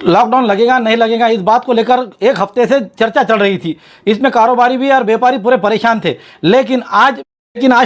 Lockdown लगेगा नहीं लगेगा इस बात को लेकर एक हफ्ते से चर्चा चल रही थी। इसमें कारोबारी भी और व्यापारी पूरे परेशान थे। लेकिन आज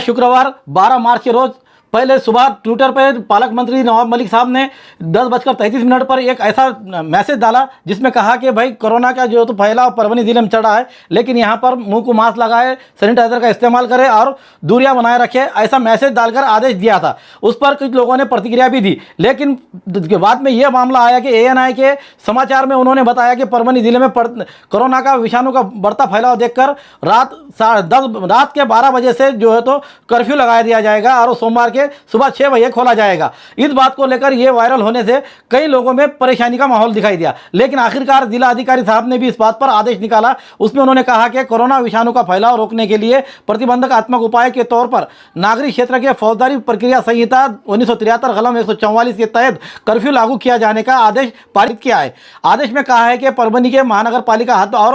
शुक्रवार 12 मार्च के रोज पहले सुबह ट्विटर पर पालक मंत्री नवाब मलिक साहब ने 10:33 पर एक ऐसा मैसेज डाला जिसमें कहा कि भाई कोरोना का जो तो फैलाव परभनी जिले में चल रहा है, लेकिन यहाँ पर मुंह को मास्क लगाए, सैनिटाइजर का इस्तेमाल करें और दूरियां बनाए रखें, ऐसा मैसेज डालकर आदेश दिया था। उस पर कुछ लोगों ने प्रतिक्रिया भी दी। लेकिन बाद में यह मामला आया कि ANI के समाचार में उन्होंने बताया कि परभनी जिले में कोरोना का विषाणु का बढ़ता फैलाव देखकर रात के 12 बजे से जो है तो कर्फ्यू लगा दिया जाएगा और सोमवार के सुबह 6 बजे खोला जाएगा। इस बात को लेकर यह वायरल होने से कई लोगों में परेशानी का माहौल दिखाई दिया। लेकिन आखिरकार जिला अधिकारी साहब ने भी इस बात पर आदेश निकाला। उसमें उन्होंने कहा कि कोरोना विषाणु का फैलाव रोकने के लिए प्रतिबंधात्मक उपाय के तौर पर नागरिक क्षेत्र के फौजदारी प्रक्रिया संहिता 1973 कलम 144 के तहत कर्फ्यू लागू किया जाने का आदेश पारित किया है। आदेश में कहा है कि परभनी के महानगर पालिका हद और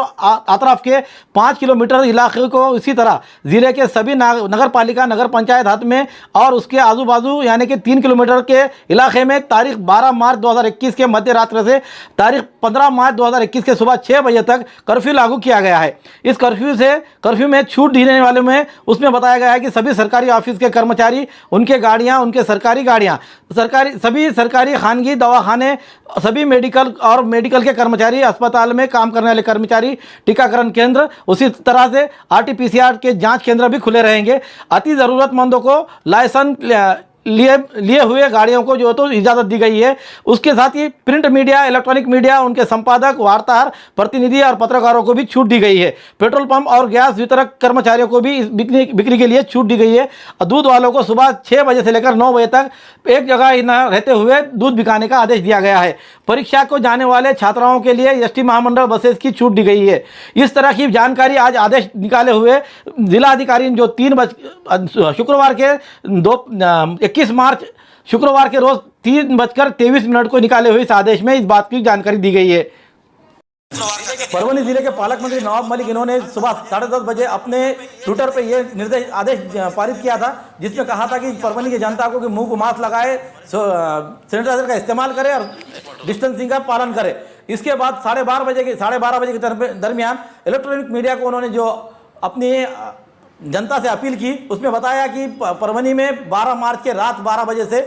अतराफ के 5 किलोमीटर इलाके को, इसी तरह जिले के सभी नगर पालिका नगर पंचायत हद में और उसके आजू बाजू यानी कि 3 किलोमीटर के इलाके में तारीख 12 मार्च 2021 के मध्य रात्रि से तारीख 15 मार्च 2021 के सुबह 6 बजे तक कर्फ्यू लागू किया गया है। इस कर्फ्यू में छूट देने वाले में उसमें बताया गया है कि सभी सरकारी ऑफिस के कर्मचारी, उनके गाड़ियां, उनके सरकारी गाड़ियां, सभी सरकारी खानगी दवाखाने, सभी मेडिकल के कर्मचारी, अस्पताल में काम करने वाले कर्मचारी, टीकाकरण केंद्र, उसी तरह से RT-PCR के जांच केंद्र भी खुले रहेंगे। अति ज़रूरतमंदों को लाइसेंस लिए हुए गाड़ियों को जो तो इजाज़त दी गई है। उसके साथ ही प्रिंट मीडिया, इलेक्ट्रॉनिक मीडिया, उनके संपादक, वार्ताहर, प्रतिनिधि और पत्रकारों को भी छूट दी गई है। पेट्रोल पंप और गैस वितरक कर्मचारियों को भी बिक्री के लिए छूट दी गई है। दूध वालों को सुबह 6 बजे से लेकर 9 बजे तक एक जगह न रहते हुए दूध बिकाने का आदेश दिया गया है। परीक्षा को जाने वाले छात्राओं के लिए ST महामंडल बसेस की छूट दी गई है। इस तरह की जानकारी आज आदेश निकाले हुए जिलाधिकारी जो शुक्रवार के 21 मार्च शुक्रवार के रोज 3:23 को निकाले हुए इस आदेश में इस बात की जानकारी दी गई है। परभनी जिले के पालक मंत्री नवाब मलिक इन्होंने सुबह 10:30 बजे अपने ट्विटर पे ये आदेश पारित किया था, जिसमें कहा था कि परभनी की जनता को कि मुंह को मास्क लगाए, सैनिटाइजर का इस्तेमाल करे और डिस्टेंसिंग का पालन करे। इसके बाद 12:30 बजे के दरमियान इलेक्ट्रॉनिक मीडिया को उन्होंने जो अपनी जनता से अपील की, उसमें बताया कि परभनी में 12 मार्च के रात 12 बजे से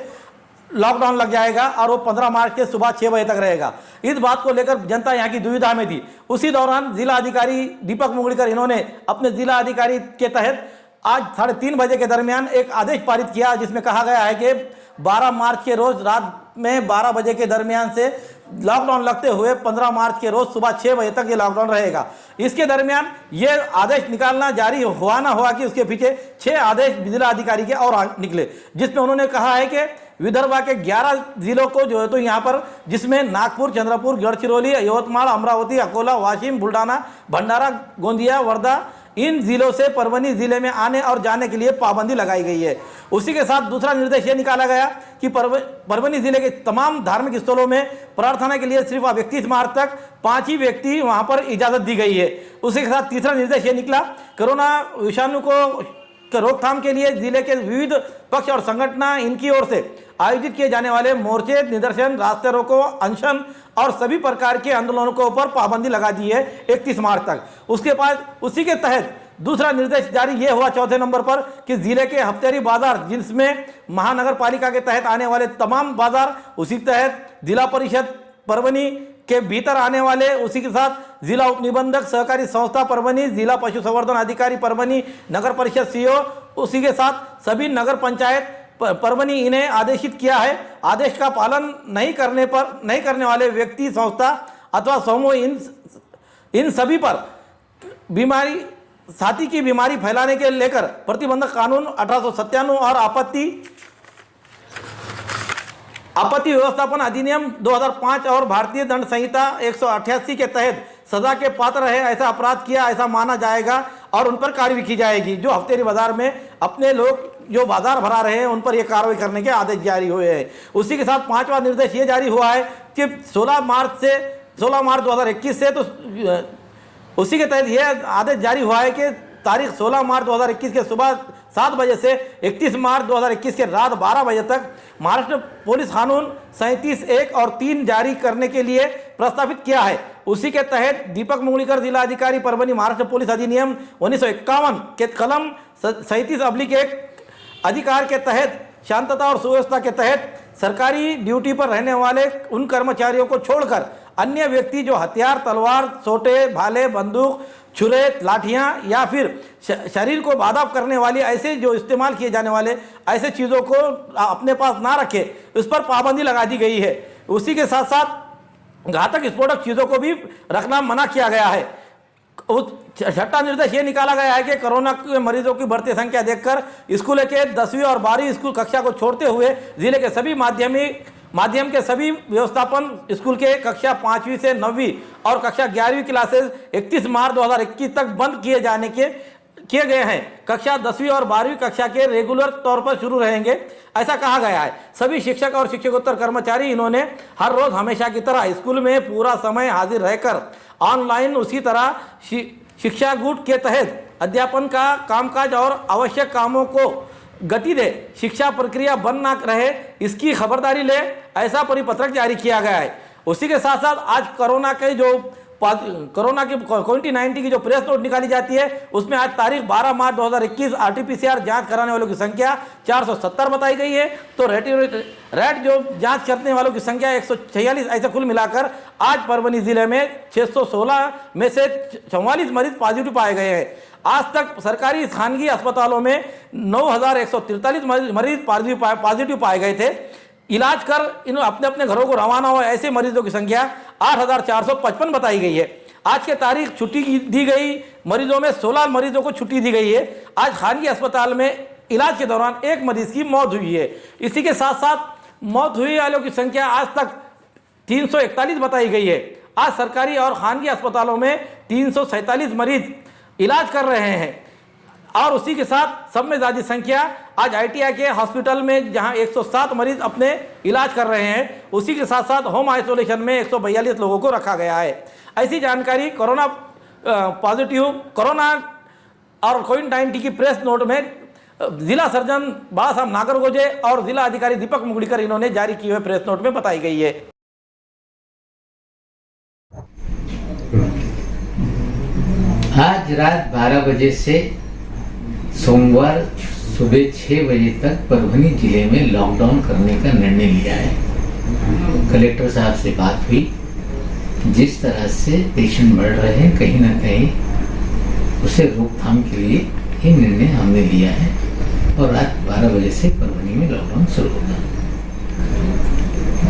लॉकडाउन लग जाएगा और वो 15 मार्च के सुबह 6 बजे तक रहेगा। इस बात को लेकर जनता यहाँ की दुविधा में थी। उसी दौरान जिला अधिकारी दीपक मुगलीकर इन्होंने अपने जिला अधिकारी के तहत आज 3:30 बजे के दरमियान एक आदेश पारित किया, जिसमें कहा गया है कि 12 मार्च के रोज रात में 12 बजे के दरमियान से लॉकडाउन लगते हुए 15 मार्च के रोज सुबह 6 बजे तक ये लॉकडाउन रहेगा। इसके दरमियान ये आदेश निकालना जारी हुआ ना हुआ कि उसके पीछे 6 आदेश जिला अधिकारी के और निकले, जिसमें उन्होंने कहा है कि विदर्भ के 11 जिलों को जो है तो यहाँ पर, जिसमें नागपुर, चंद्रपुर, गढ़चिरौली, यवतमाल, अमरावती, अकोला, वाशिम, बुल्डाना, भंडारा, गोंदिया, वर्धा, इन जिलों से परभनी जिले में आने और जाने के लिए पाबंदी लगाई गई है। उसी के साथ दूसरा निर्देश ये निकाला गया कि परभनी जिले के तमाम धार्मिक स्थलों में प्रार्थना के लिए सिर्फ 31 मार्च तक 5 ही व्यक्ति वहां पर इजाजत दी गई है। उसी के साथ तीसरा निर्देश ये निकला, कोरोना विषाणु को रोकथाम के लिए जिले के विविध पक्ष और संगठन इनकी ओर से आयोजित किए जाने वाले मोर्चे, निदर्शन, रास्ते रोको, अनशन और सभी प्रकार के आंदोलनों के ऊपर पाबंदी लगा दी है 31 मार्च तक। उसके बाद उसी के तहत दूसरा निर्देश जारी ये हुआ चौथे नंबर पर कि जिले के हफ्तेरी बाजार, जिसमें महानगर पालिका के तहत आने वाले तमाम बाजार, उसी तहत जिला परिषद परभनी के भीतर आने वाले, उसी के साथ जिला उपनिबंधक सहकारी संस्था परभनी, जिला पशु संवर्धन अधिकारी परभनी, नगर परिषद CO, उसी के साथ सभी नगर पंचायत परभनी इन्हें आदेशित किया है। आदेश का पालन नहीं करने वाले व्यक्ति, संस्था अथवा समूह इन सभी पर छाती की बीमारी फैलाने के लेकर प्रतिबंधक कानून 1897 और आपत्ति व्यवस्थापन अधिनियम 2005 और भारतीय दंड संहिता 188 के तहत सजा के पात्र है ऐसा अपराध किया ऐसा माना जाएगा और उन पर कार्रवाई की जाएगी। जो हफ्तेरी बाजार में अपने लोग जो बाजार भरा रहे हैं उन पर यह कार्रवाई करने के आदेश जारी हुए हैं। उसी के साथ 5वां निर्देश ये जारी हुआ है कि 16 मार्च 2021 से तो उसी के तहत यह आदेश जारी हुआ है कि तारीख 16 मार्च 2021 के सुबह 7 बजे से 31 मार्च 2021 के रात 12 बजे तक महाराष्ट्र पुलिस कानून 37(1) और 3 जारी करने के लिए प्रस्तावित किया है। उसी के तहत दीपक मुगलीकर जिला अधिकारी परभणी महाराष्ट्र पुलिस अधिनियम 1951 के कलम 37(1) अधिकार के तहत शांतता और सुव्यवस्था के तहत सरकारी ड्यूटी पर रहने वाले उन कर्मचारियों को छोड़कर अन्य व्यक्ति जो हथियार, तलवार, सोटे, भाले, बंदूक, छुरे, लाठियां या फिर शरीर को बाधा करने वाली ऐसे जो इस्तेमाल किए जाने वाले ऐसे चीज़ों को अपने पास ना रखे, उस पर पाबंदी लगा दी गई है। उसी के साथ साथ घातक विस्फोटक चीज़ों को भी रखना मना किया गया है। छठा निर्देश ये निकाला गया है कि कोरोना के मरीजों की बढ़ती संख्या देखकर स्कूल के 10वीं और 12वीं स्कूल कक्षा को छोड़ते हुए जिले के सभी माध्यम के सभी व्यवस्थापन स्कूल के कक्षा 5वीं से 9वीं और कक्षा 11वीं क्लासेस 31 मार्च 2021 तक बंद किए गए हैं। कक्षा 10वीं और 12वीं कक्षा के रेगुलर तौर पर शुरू रहेंगे, ऐसा कहा गया है। सभी शिक्षक और शिक्षकोत्तर कर्मचारी इन्होंने हर रोज हमेशा की तरह स्कूल में पूरा समय हाजिर रहकर ऑनलाइन उसी तरह शिक्षा गुट के तहत अध्यापन का कामकाज और आवश्यक कामों को गति दे, शिक्षा प्रक्रिया बंद ना रहे, इसकी खबरदारी ले, ऐसा परिपत्रक जारी किया गया है। उसी के साथ साथ आज कोरोना की कोविड-19 की जो प्रेस नोट निकाली जाती है, उसमें आज तारीख 12 मार्च 2021 RT-PCR जांच कराने वालों की संख्या 470 बताई गई है। तो रैट जो जांच करने वालों की संख्या 146, ऐसे कुल मिलाकर आज परभणी जिले में 616 में से 44 मरीज पॉजिटिव पाए गए हैं। आज तक सरकारी खानगी अस्पतालों में 9,143 मरीज पॉजिटिव पाए गए थे। इलाज कर इन अपने अपने घरों को रवाना हुए ऐसे मरीजों की संख्या 8,455 बताई गई है। आज के तारीख छुट्टी दी गई मरीजों में 16 मरीजों को छुट्टी दी गई है। आज खानगी अस्पताल में इलाज के दौरान 1 मरीज की मौत हुई है। इसी के साथ साथ मौत हुई वालों की संख्या आज तक 341 बताई गई है। आज सरकारी और खानगी अस्पतालों में 347 मरीज इलाज कर रहे हैं और उसी के साथ सब में ज़्यादा संख्या आज ITI के हॉस्पिटल में जहां 107 मरीज अपने इलाज कर रहे हैं, उसी के साथ साथ होम आइसोलेशन में 142 लोगों को रखा गया है। ऐसी जानकारी कोरोना और कोविड-19 की प्रेस नोट में जिला सर्जन बाबा साहब नागरगोजे और जिला अधिकारी दीपक मुगलीकर इन्होंने जारी किए हुए प्रेस नोट में बताई गई है। आज रात 12 बजे से सोमवार सुबह 6 बजे तक परभणी जिले में लॉकडाउन करने का निर्णय लिया है। कलेक्टर साहब से बात हुई, जिस तरह से पेशेंट बढ़ रहे हैं कहीं ना कहीं उसे रोकथाम के लिए ये निर्णय हमने लिया है और रात 12 बजे से परभणी में लॉकडाउन शुरू होगा।